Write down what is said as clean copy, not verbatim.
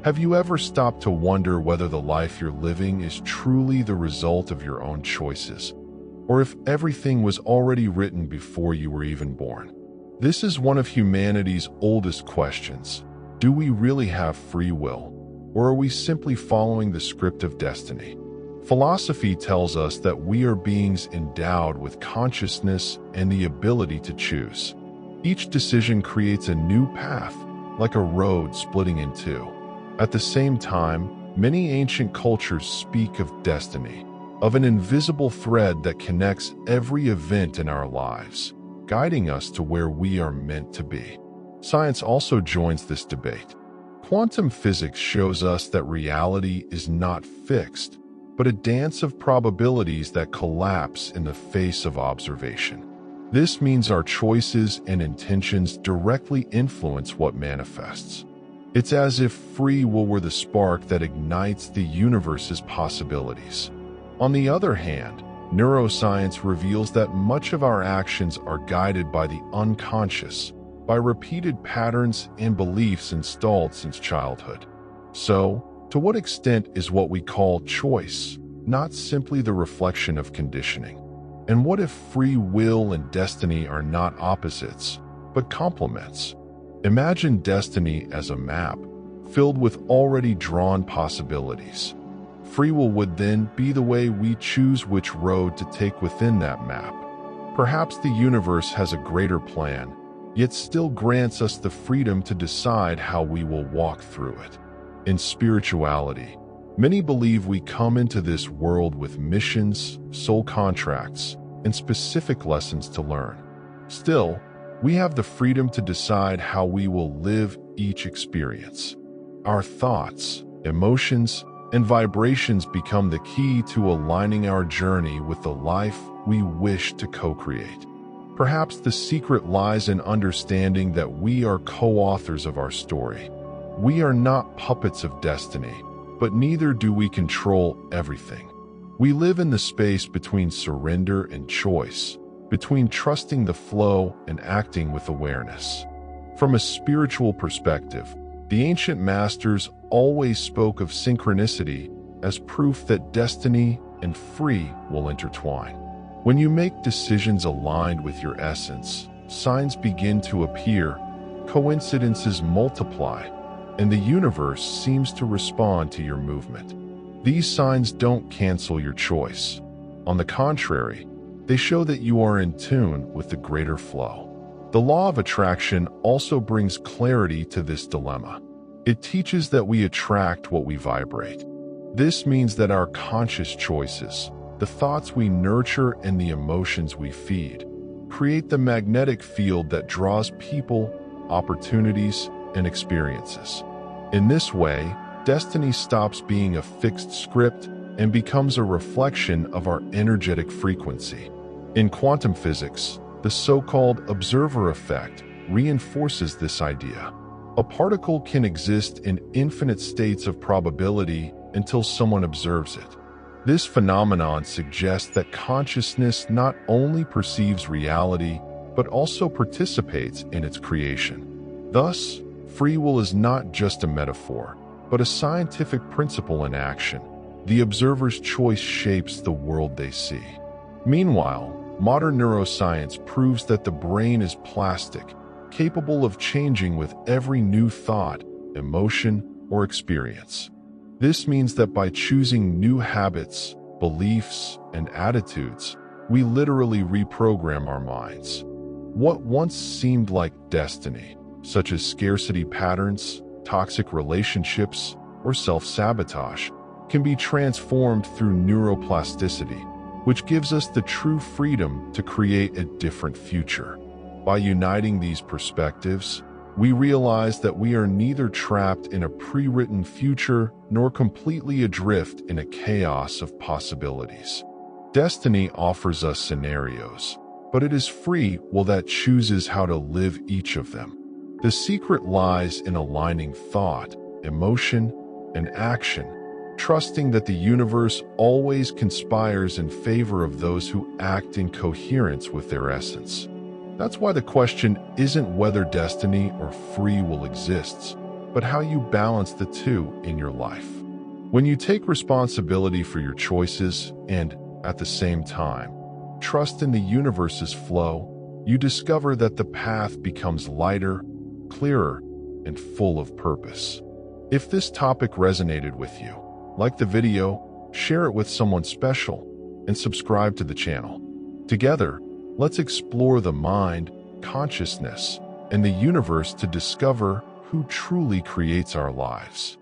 Have you ever stopped to wonder whether the life you're living is truly the result of your own choices, or if everything was already written before you were even born? This is one of humanity's oldest questions. Do we really have free will, or are we simply following the script of destiny? Philosophy tells us that we are beings endowed with consciousness and the ability to choose. Each decision creates a new path, like a road splitting in two. At the same time, many ancient cultures speak of destiny, of an invisible thread that connects every event in our lives, guiding us to where we are meant to be. Science also joins this debate. Quantum physics shows us that reality is not fixed, but a dance of probabilities that collapse in the face of observation. This means our choices and intentions directly influence what manifests. It's as if free will were the spark that ignites the universe's possibilities. On the other hand, neuroscience reveals that much of our actions are guided by the unconscious, by repeated patterns and beliefs installed since childhood. So, to what extent is what we call choice not simply the reflection of conditioning? And what if free will and destiny are not opposites, but complements? Imagine destiny as a map, filled with already drawn possibilities. Free will would then be the way we choose which road to take within that map. Perhaps the universe has a greater plan, yet still grants us the freedom to decide how we will walk through it. In spirituality, many believe we come into this world with missions, soul contracts, and specific lessons to learn. Still, we have the freedom to decide how we will live each experience. Our thoughts, emotions, and vibrations become the key to aligning our journey with the life we wish to co-create. Perhaps the secret lies in understanding that we are co-authors of our story. We are not puppets of destiny, but neither do we control everything. We live in the space between surrender and choice, between trusting the flow and acting with awareness. From a spiritual perspective, the ancient masters always spoke of synchronicity as proof that destiny and free will intertwine. When you make decisions aligned with your essence, signs begin to appear, coincidences multiply, and the universe seems to respond to your movement. These signs don't cancel your choice. On the contrary, they show that you are in tune with the greater flow. The law of attraction also brings clarity to this dilemma. It teaches that we attract what we vibrate. This means that our conscious choices, the thoughts we nurture and the emotions we feed, create the magnetic field that draws people, opportunities, and experiences. In this way, destiny stops being a fixed script and becomes a reflection of our energetic frequency. In quantum physics, the so-called observer effect reinforces this idea. A particle can exist in infinite states of probability until someone observes it. This phenomenon suggests that consciousness not only perceives reality, but also participates in its creation. Thus, free will is not just a metaphor, but a scientific principle in action. The observer's choice shapes the world they see. Meanwhile, modern neuroscience proves that the brain is plastic, capable of changing with every new thought, emotion, or experience. This means that by choosing new habits, beliefs, and attitudes, we literally reprogram our minds. What once seemed like destiny, such as scarcity patterns, toxic relationships, or self-sabotage, can be transformed through neuroplasticity, which gives us the true freedom to create a different future. By uniting these perspectives, we realize that we are neither trapped in a pre-written future nor completely adrift in a chaos of possibilities. Destiny offers us scenarios, but it is free will that chooses how to live each of them. The secret lies in aligning thought, emotion, and action, trusting that the universe always conspires in favor of those who act in coherence with their essence. That's why the question isn't whether destiny or free will exists, but how you balance the two in your life. When you take responsibility for your choices and, at the same time, trust in the universe's flow, you discover that the path becomes lighter, clearer, and full of purpose. If this topic resonated with you, like the video, share it with someone special, and subscribe to the channel. Together, let's explore the mind, consciousness, and the universe to discover who truly creates our lives.